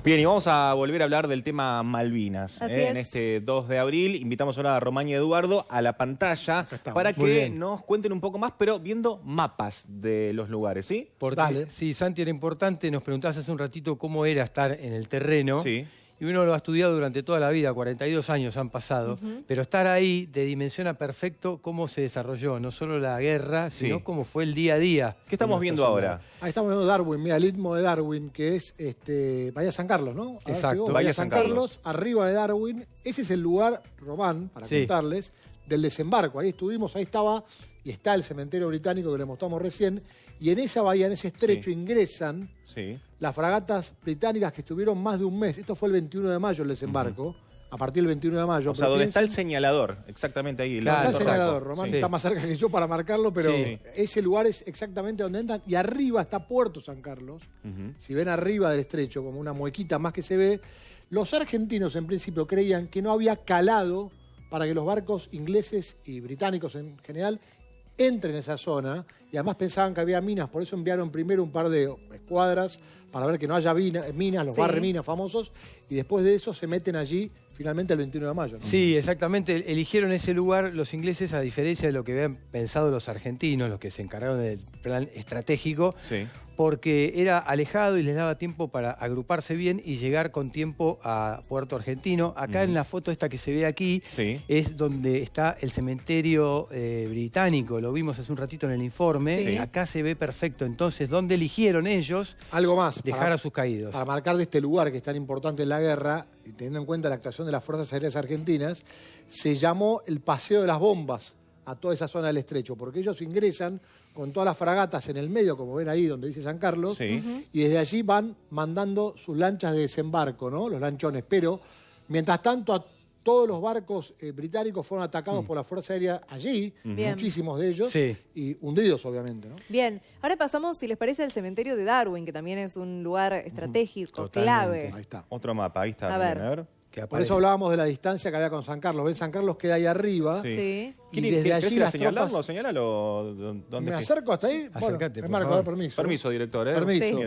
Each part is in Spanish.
Bien, y vamos a volver a hablar del tema Malvinas. En este 2 de abril invitamos ahora a Román y Eduardo a la pantalla para que nos cuenten un poco más, pero viendo mapas de los lugares, ¿sí? Porque, sí, Santi, era importante, nos preguntabas hace un ratito cómo era estar en el terreno. Sí. Y uno lo ha estudiado durante toda la vida, 42 años han pasado, pero estar ahí te dimensiona perfecto cómo se desarrolló, no solo la guerra, sino cómo fue el día a día. ¿Qué estamos viendo ahora? Ahí estamos viendo Darwin, mira, el istmo de Darwin, que es Bahía San Carlos, ¿no? Exacto. Bahía San Carlos, arriba de Darwin. Ese es el lugar, Román, para contarles, del desembarco. Ahí estuvimos, ahí estaba, y está el cementerio británico que le mostramos recién, y en esa bahía, en ese estrecho, ingresan las fragatas británicas que estuvieron más de un mes. Esto fue el 21 de mayo el desembarco, a partir del 21 de mayo. O sea, donde está el señalador, exactamente ahí. Claro, está el señalador, Román está más cerca que yo para marcarlo, pero ese lugar es exactamente donde entran. Y arriba está Puerto San Carlos. Si ven arriba del estrecho, como una muequita más que se ve, los argentinos en principio creían que no había calado para que los barcos ingleses y británicos en general entren en esa zona, y además pensaban que había minas, por eso enviaron primero un par de escuadras para ver que no haya minas, los barreminas famosos, y después de eso se meten allí finalmente el 21 de mayo, ¿no? Sí, exactamente. Eligieron ese lugar los ingleses a diferencia de lo que habían pensado los argentinos, los que se encargaron del plan estratégico, porque era alejado y les daba tiempo para agruparse bien y llegar con tiempo a Puerto Argentino. Acá en la foto esta que se ve aquí es donde está el cementerio británico. Lo vimos hace un ratito en el informe. Acá se ve perfecto. Entonces, ¿dónde eligieron ellos algo más dejar a sus caídos? Para marcar de este lugar que es tan importante en la guerra, y teniendo en cuenta la actuación de las Fuerzas Aéreas Argentinas, se llamó el Paseo de las Bombas a toda esa zona del estrecho, porque ellos ingresan con todas las fragatas en el medio, como ven ahí donde dice San Carlos, y desde allí van mandando sus lanchas de desembarco, ¿no? Los lanchones. Pero, mientras tanto, a todos los barcos británicos fueron atacados por la Fuerza Aérea allí, muchísimos de ellos, y hundidos, obviamente, ¿no? Bien, ahora pasamos, si les parece, al cementerio de Darwin, que también es un lugar estratégico, clave. Ahí está. Otro mapa, ahí está. A ver. Por eso hablábamos de la distancia que había con San Carlos. Ven, San Carlos queda ahí arriba. Sí. Y desde allí las tropas... Señalalo. ¿Dónde ¿Me acerco hasta ahí? Acércate, me marco, permiso. Permiso, director. Permiso.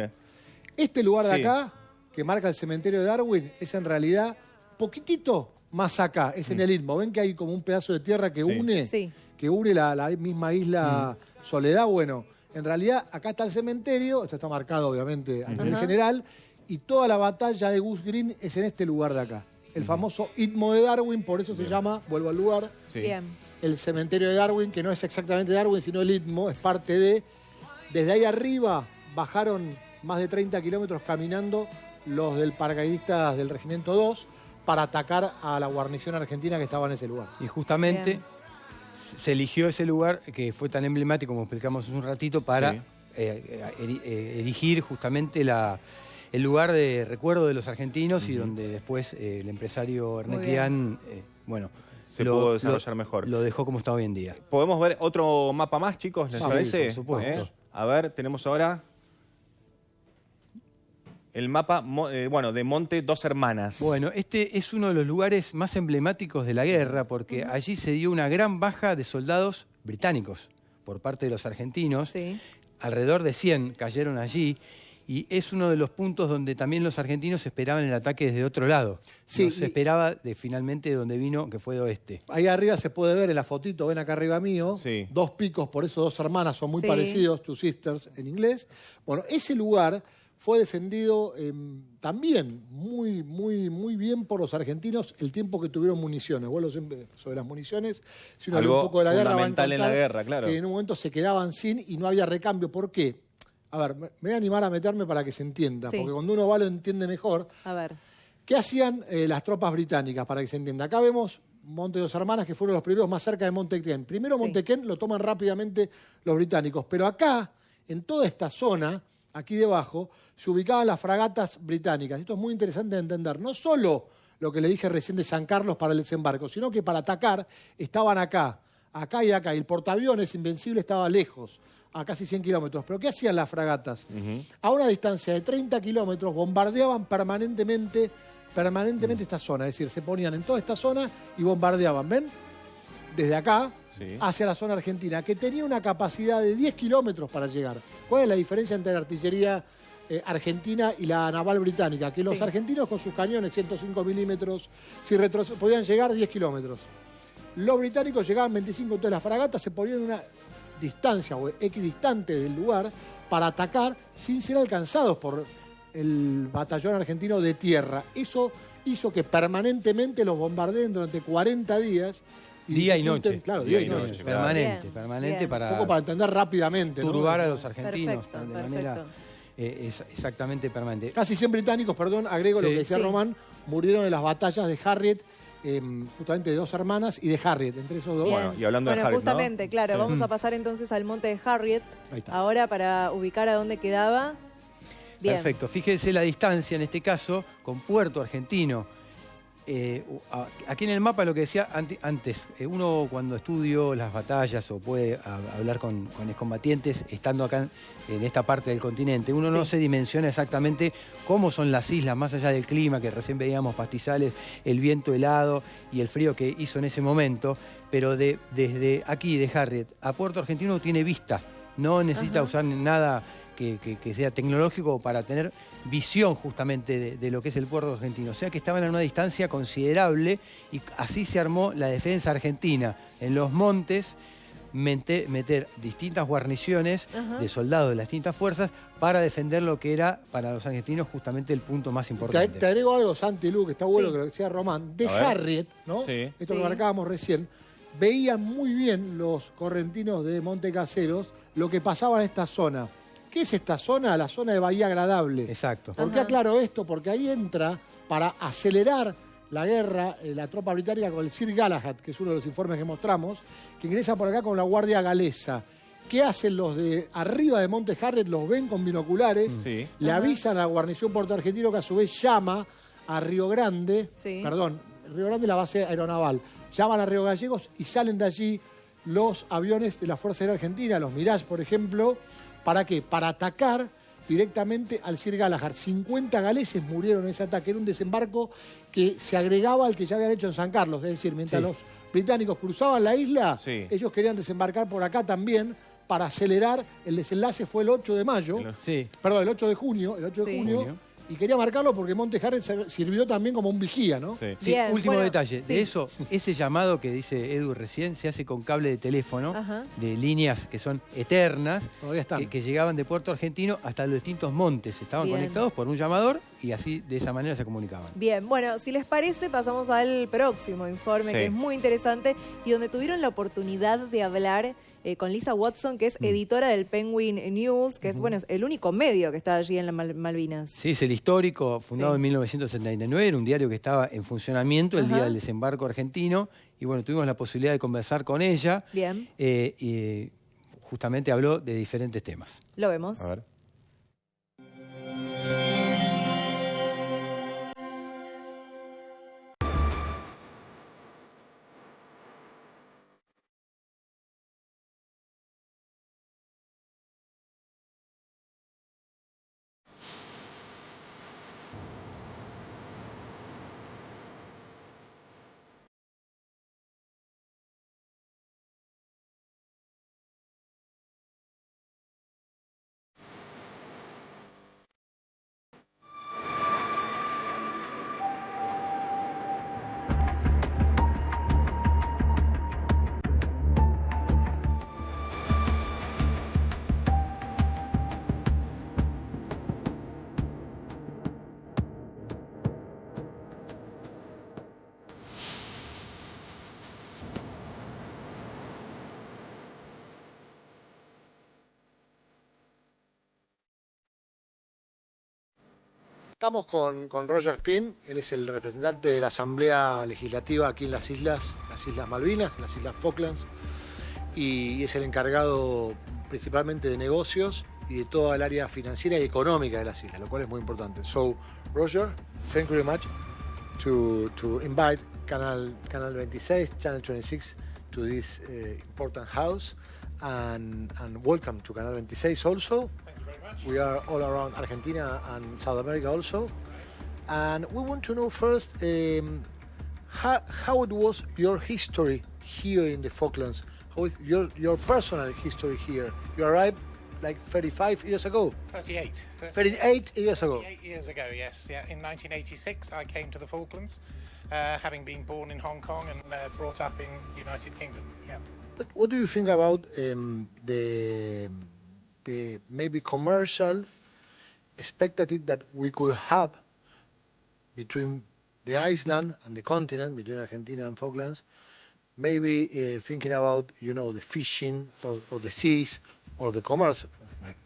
Este lugar de acá, que marca el cementerio de Darwin, es en realidad poquitito más acá. Es en el Istmo. ¿Ven que hay como un pedazo de tierra que une? Que une la misma isla Soledad. Bueno, en realidad acá está el cementerio. Esto está marcado, obviamente, a nivel general. Y toda la batalla de Goose Green es en este lugar de acá. El famoso Istmo de Darwin, por eso se llama, vuelvo al lugar, el cementerio de Darwin, que no es exactamente Darwin, sino el Istmo, es parte de... Desde ahí arriba bajaron más de 30 kilómetros caminando los del paracaidistas del Regimiento 2 para atacar a la guarnición argentina que estaba en ese lugar. Y justamente se eligió ese lugar que fue tan emblemático, como explicamos hace un ratito, para erigir justamente el lugar de recuerdo de los argentinos y donde después el empresario Ernequian, se pudo desarrollar mejor. Lo dejó como está hoy en día. ¿Podemos ver otro mapa más, chicos? ¿Les parece? Por supuesto. A ver, tenemos ahora el mapa de Monte Dos Hermanas. Bueno, este es uno de los lugares más emblemáticos de la guerra porque allí se dio una gran baja de soldados británicos por parte de los argentinos. Alrededor de 100 cayeron allí. Y es uno de los puntos donde también los argentinos esperaban el ataque desde otro lado. No se esperaba finalmente de donde vino, que fue de oeste. Ahí arriba se puede ver en la fotito, ven acá arriba mío, dos picos, por eso Dos Hermanas son muy parecidos, Two Sisters en inglés. Bueno, ese lugar fue defendido también muy bien por los argentinos el tiempo que tuvieron municiones. Vuelvo siempre sobre las municiones. Si uno algo un poco de la guerra, fundamental en la guerra, claro. Que en un momento se quedaban sin y no había recambio. ¿Por qué? A ver, me voy a animar a meterme para que se entienda, porque cuando uno va lo entiende mejor. A ver. ¿Qué hacían las tropas británicas para que se entienda? Acá vemos Monte Dos Hermanas, que fueron los primeros más cerca de Montequén. Primero Montequén lo toman rápidamente los británicos, pero acá, en toda esta zona, aquí debajo, se ubicaban las fragatas británicas. Esto es muy interesante de entender. No solo lo que le dije recién de San Carlos para el desembarco, sino que para atacar estaban acá y acá. Y el portaaviones Invencible estaba lejos, a casi 100 kilómetros. ¿Pero qué hacían las fragatas? A una distancia de 30 kilómetros bombardeaban permanentemente esta zona. Es decir, se ponían en toda esta zona y bombardeaban, ¿ven? Desde acá hacia la zona argentina, que tenía una capacidad de 10 kilómetros para llegar. ¿Cuál es la diferencia entre la artillería Argentina y la naval británica, que los argentinos con sus cañones 105 milímetros, si podían llegar 10 kilómetros. Los británicos llegaban 25, entonces las fragatas se ponían en una distancia o equidistante del lugar para atacar sin ser alcanzados por el batallón argentino de tierra. Eso hizo que permanentemente los bombardeen durante 40 días. Día y noche. Claro, día y noche. Permanente, Bien, permanente bien. para... Un poco para entender rápidamente, turbar ¿no? a los argentinos Perfecto, de manera exactamente permanente. Casi 100 británicos, perdón, agrego lo que decía Román, murieron en las batallas de Harriet, justamente de 2 hermanas y de Harriet, entre esos dos. Bueno, y hablando de Harriet, justamente, ¿no? claro, vamos a pasar entonces al monte de Harriet, ahora para ubicar a dónde quedaba. Bien. Perfecto, fíjense la distancia en este caso con Puerto Argentino. Aquí en el mapa lo que decía antes, uno cuando estudio las batallas o puede hablar con excombatientes estando acá en esta parte del continente, uno no se dimensiona exactamente cómo son las islas, más allá del clima, que recién veíamos pastizales, el viento helado y el frío que hizo en ese momento, pero desde aquí, de Harriet, a Puerto Argentino tiene vista, no necesita usar nada que sea tecnológico para tener visión justamente de lo que es el puerto argentino. O sea que estaban a una distancia considerable y así se armó la defensa argentina. En los montes meter distintas guarniciones de soldados de las distintas fuerzas para defender lo que era para los argentinos justamente el punto más importante. Te agrego algo, Santi, Lu, que está bueno que lo decía Román. De Harriet, ¿no? Sí. Esto que marcábamos recién. Veían muy bien los correntinos de Montecaseros lo que pasaba en esta zona. ¿Qué es esta zona? La zona de Bahía Agradable. Exacto. ¿Por qué aclaro esto? Porque ahí entra, para acelerar la guerra, la tropa británica con el Sir Galahad, que es uno de los informes que mostramos, que ingresa por acá con la Guardia Galesa. ¿Qué hacen los de arriba de Monte Harriet? Los ven con binoculares, le avisan a la guarnición Puerto Argentino, que a su vez llama a Río Grande, perdón, Río Grande es la base aeronaval, llaman a Río Gallegos y salen de allí los aviones de la Fuerza Aérea Argentina, los Mirage, por ejemplo. ¿Para qué? Para atacar directamente al Sir Galahad. 50 galeses murieron en ese ataque. Era un desembarco que se agregaba al que ya habían hecho en San Carlos. Es decir, mientras los británicos cruzaban la isla, ellos querían desembarcar por acá también para acelerar. El desenlace fue el 8 de mayo. Perdón, el 8 de junio. El 8 de junio. Y quería marcarlo porque Monte Harriet sirvió también como un vigía, ¿no? Bien, último detalle. De eso, ese llamado que dice Edu recién se hace con cable de teléfono, de líneas que son eternas, que llegaban de Puerto Argentino hasta los distintos montes. Estaban conectados por un llamador y así de esa manera se comunicaban. Bien, bueno, si les parece, pasamos al próximo informe, que es muy interesante y donde tuvieron la oportunidad de hablar con Lisa Watson, que es editora del Penguin News, que es, bueno, es el único medio que está allí en las Malvinas. Sí, es el histórico, fundado en 1979, era un diario que estaba en funcionamiento el día del desembarco argentino, y bueno, tuvimos la posibilidad de conversar con ella. Bien. Y justamente habló de diferentes temas. Lo vemos. A ver. Estamos con Roger Pym, él es el representante de la Asamblea Legislativa aquí en las Islas Malvinas, en las Islas Falklands, y es el encargado principalmente de negocios y de toda el área financiera y económica de las islas, lo cual es muy importante. So, Roger, thank you very much to invite Canal 26, Channel 26 to this important house, and welcome to Canal 26 also. We are all around Argentina and South America also. And we want to know first how it was your history here in the Falklands. How is your personal history here? You arrived like 35 years ago? 38. 38 years ago. 38 years ago, yes. Yeah. In 1986, I came to the Falklands, having been born in Hong Kong and brought up in United Kingdom. Yeah. But what do you think about the maybe commercial expectative that we could have between the island and the continent, between Argentina and Falklands? Maybe thinking about, the fishing or the seas or the commerce.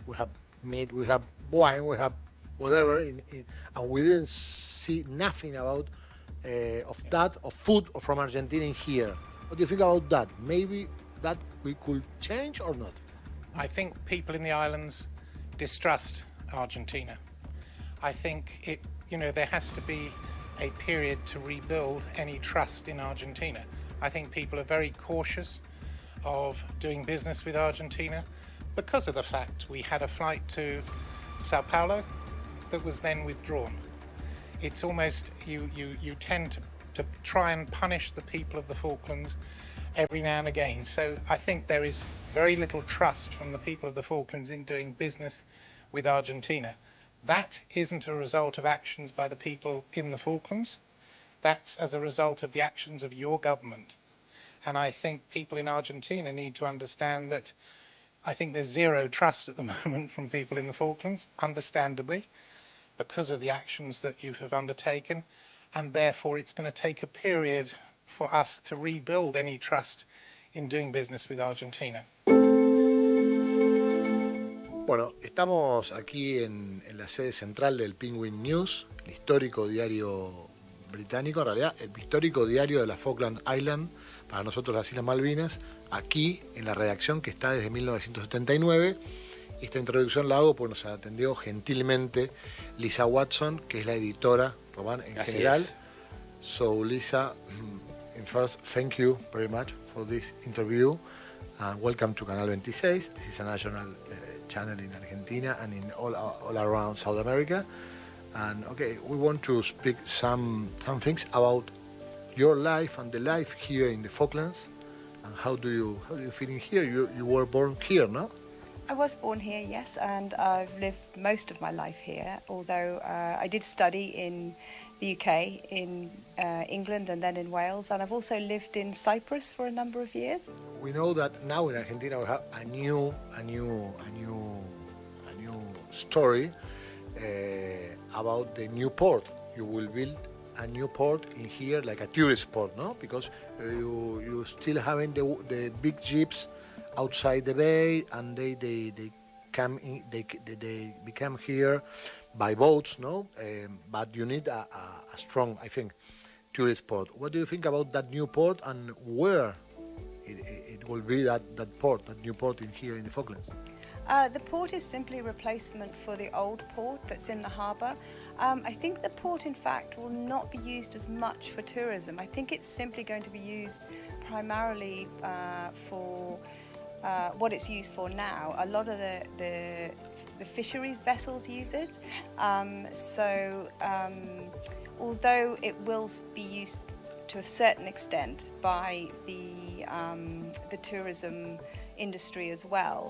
We have meat, we have wine, we have whatever, and we didn't see nothing about of food from Argentina in here. What do you think about that? Maybe that we could change or not? I think people in the islands distrust Argentina. I think there has to be a period to rebuild any trust in Argentina. I think people are very cautious of doing business with Argentina because of the fact we had a flight to Sao Paulo that was then withdrawn. It's almost, you tend to try and punish the people of the Falklands every now and again. So I think there is very little trust from the people of the Falklands in doing business with Argentina. That isn't a result of actions by the people in the Falklands. That's as a result of the actions of your government. And I think people in Argentina need to understand that I think there's zero trust at the moment from people in the Falklands, understandably, because of the actions that you have undertaken. And therefore it's going to take a period for us to rebuild any trust in doing business with Argentina. Bueno, estamos aquí en la sede central del Penguin News, el histórico diario británico, en realidad el histórico diario de la Falkland Island, para nosotros las Islas Malvinas, aquí en la redacción que está desde 1979. Esta introducción la hago porque nos atendió gentilmente Lisa Watson, que es la editora, Román, en Así general. es. So Lisa, first, thank you very much for this interview and welcome to Canal 26. This is a national channel in Argentina and in all around South America. And okay, we want to speak some things about your life and the life here in the Falklands. And how do you feel in here? You were born here, no? I was born here, yes, and I've lived most of my life here, although I did study in the UK, in England and then in Wales, and I've also lived in Cyprus for a number of years. We know that now in Argentina we have a new story about the new port. You will build a new port in here, like a tourist port, no? Because you still having the big ships outside the bay, and they come in, they become here by boats, no? But you need a strong, I think, tourist port. What do you think about that new port, and where it will be that port, that new port in here in the Falklands? The port is simply a replacement for the old port that's in the harbour. I think the port, in fact, will not be used as much for tourism. I think it's simply going to be used primarily for what it's used for now. A lot of the fisheries vessels use it. Although it will be used to a certain extent by the tourism industry as well.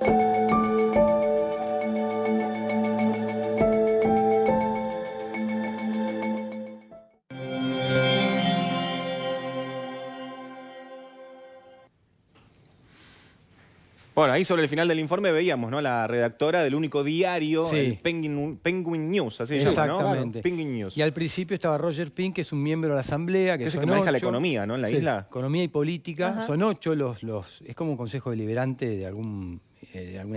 Bueno, ahí sobre el final del informe veíamos, ¿no? La redactora del único diario, sí, el Penguin News, así se llama, ¿no? Exactamente. Penguin News. Y al principio estaba Roger Pink, que es un miembro de la asamblea, que es el son que maneja 8, la economía, ¿no? En la isla. Economía y política. Ajá. Son 8 es como un consejo deliberante de alguna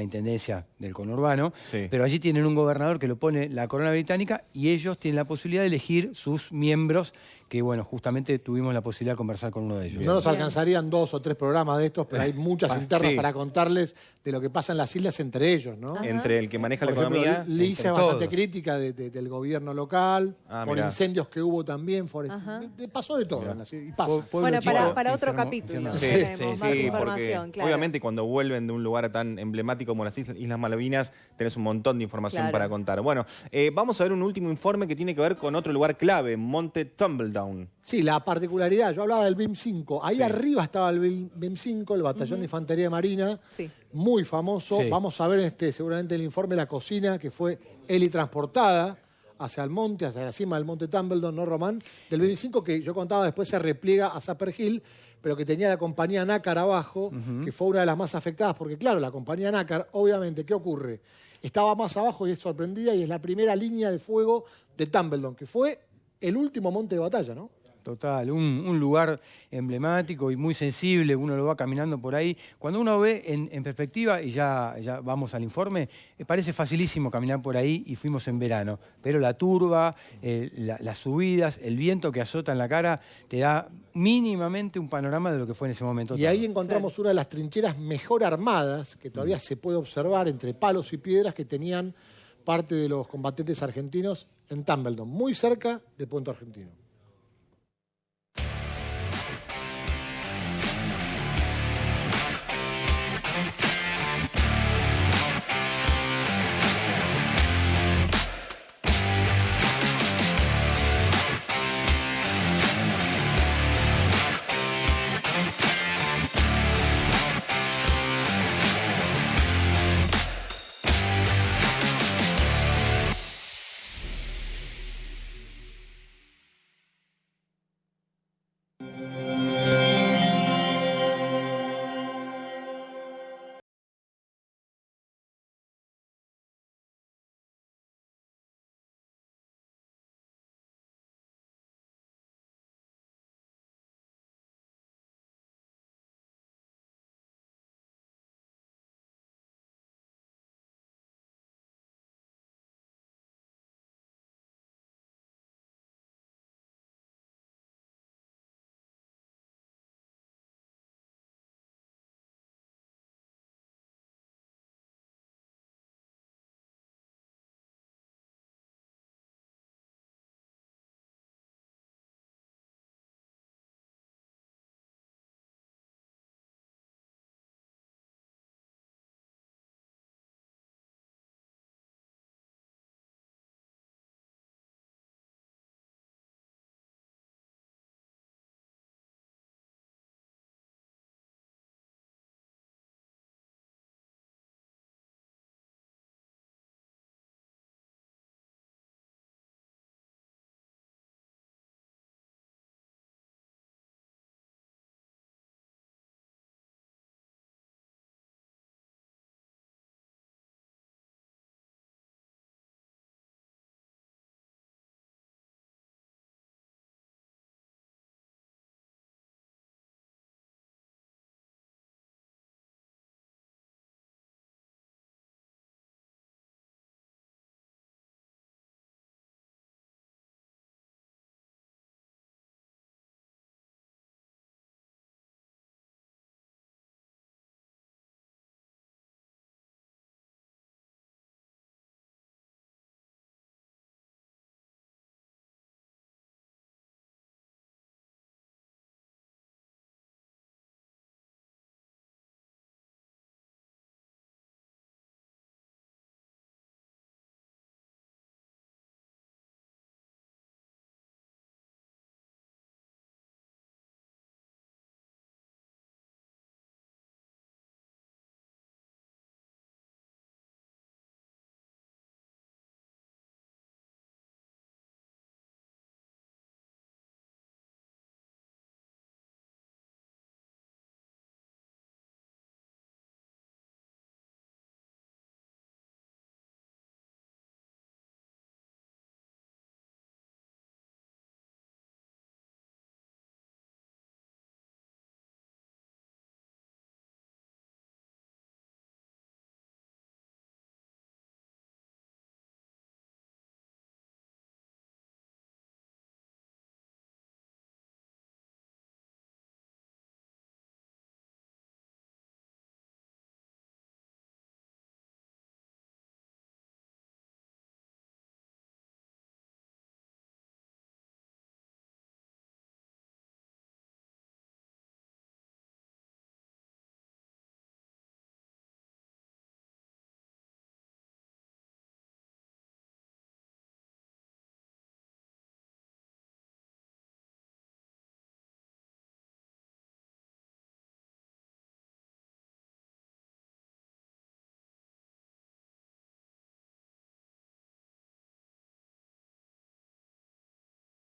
intendencia del conurbano, Sí. pero allí tienen un gobernador que lo pone la corona británica y ellos tienen la posibilidad de elegir sus miembros, que bueno, justamente tuvimos la posibilidad de conversar con uno de ellos. No nos alcanzarían 2 o 3 programas de estos, pero hay muchas internas sí, para contarles de lo que pasa en las islas entre ellos, ¿no? Ajá. Entre el que maneja Por la ejemplo, economía. Lisa es entre bastante todos. crítica del gobierno local, por mirá. incendios que hubo también, Ajá. pasó de todo. Mirá. en las- y pasa. Pueblo Bueno, chico, para otro enfermo, capítulo enfermo. Sí, tenemos más sí, información, porque claro. obviamente cuando vuelven de un lugar tan emblemático como las Islas Malvinas, tenés un montón de información Claro. para contar. Bueno, vamos a ver un último informe que tiene que ver con otro lugar clave, Monte Tumbledown. Sí, la particularidad, yo hablaba del BIM 5, ahí arriba estaba el BIM 5, el Batallón de Infantería Marina, Sí. muy famoso. Sí. Vamos a ver seguramente el informe la cocina que fue helitransportada hacia el monte, hacia la cima del monte Tumbledon, ¿no, Román? Del 25 que yo contaba, después se repliega a Sapper Hill, pero que tenía la compañía Nácar abajo, que fue una de las más afectadas, porque claro, la compañía Nácar, obviamente, ¿qué ocurre? Estaba más abajo y es sorprendida y es la primera línea de fuego de Tumbledon, que fue el último monte de batalla, ¿no? Total, un lugar emblemático y muy sensible, uno lo va caminando por ahí. Cuando uno ve en perspectiva, y ya vamos al informe, parece facilísimo caminar por ahí y fuimos en verano. Pero la turba, las subidas, el viento que azota en la cara, te da mínimamente un panorama de lo que fue en ese momento. Y ahí encontramos una de las trincheras mejor armadas, que todavía se puede observar entre palos y piedras que tenían parte de los combatientes argentinos en Tumbledon, muy cerca de Puerto Argentino.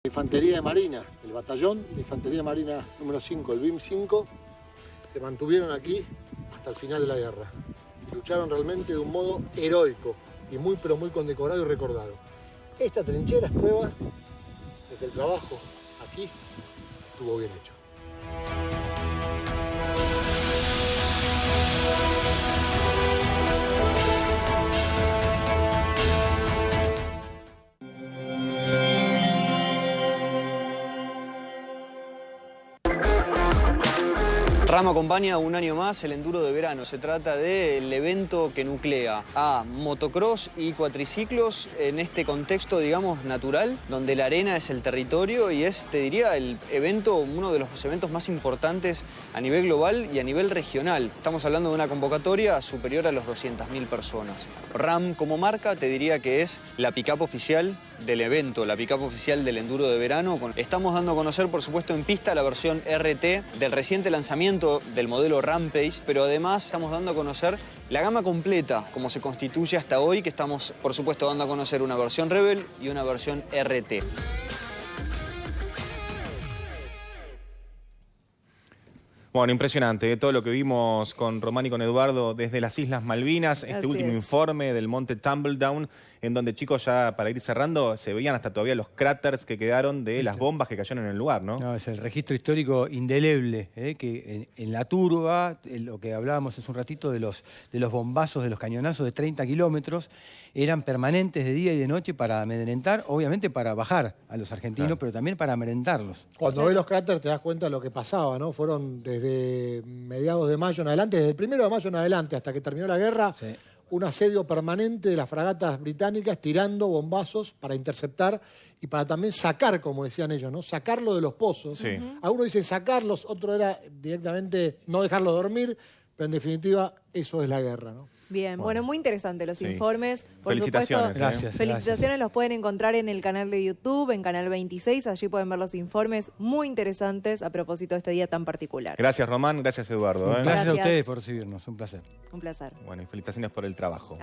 Infantería de Marina, el batallón de Infantería de Marina número 5, el BIM 5, se mantuvieron aquí hasta el final de la guerra. Y lucharon realmente de un modo heroico y muy pero muy condecorado y recordado. Esta trinchera es prueba de que el trabajo aquí estuvo bien hecho. RAM acompaña un año más el Enduro de Verano. Se trata del evento que nuclea a motocross y cuatriciclos en este contexto, digamos, natural, donde la arena es el territorio y es, te diría, el evento, uno de los eventos más importantes a nivel global y a nivel regional. Estamos hablando de una convocatoria superior a los 200.000 personas. RAM como marca te diría que es la pick-up oficial del evento, la pick-up oficial del Enduro de Verano. Estamos dando a conocer, por supuesto, en pista la versión RT del reciente lanzamiento del modelo Rampage, pero además estamos dando a conocer la gama completa, como se constituye hasta hoy, que estamos, por supuesto, dando a conocer una versión Rebel y una versión RT. Bueno, impresionante, todo lo que vimos con Román y con Eduardo desde las Islas Malvinas, este último informe del monte Tumbledown, en donde, chicos, ya para ir cerrando, se veían hasta todavía los cráteres que quedaron de las bombas que cayeron en el lugar, ¿no? No, es el registro histórico indeleble, que en la turba, lo que hablábamos hace un ratito de los bombazos, de los cañonazos de 30 kilómetros, eran permanentes de día y de noche para amedrentar, obviamente para bajar a los argentinos, claro, pero también para amedrentarlos. Cuando ves los cráteres te das cuenta de lo que pasaba, ¿no? Fueron desde mediados de mayo en adelante, desde el 1 de mayo en adelante, hasta que terminó la guerra, sí, un asedio permanente de las fragatas británicas tirando bombazos para interceptar y para también sacar, como decían ellos, ¿no? Sacarlo de los pozos. Sí. Algunos dicen sacarlos, otro era directamente no dejarlos dormir, pero en definitiva eso es la guerra, ¿no? Bien, bueno, muy interesante los informes. Por felicitaciones. Supuesto, gracias. Felicitaciones, los pueden encontrar en el canal de YouTube, en Canal 26, allí pueden ver los informes muy interesantes a propósito de este día tan particular. Gracias, Román, gracias, Eduardo. Gracias a ustedes por recibirnos, un placer. Un placer. Bueno, y felicitaciones por el trabajo.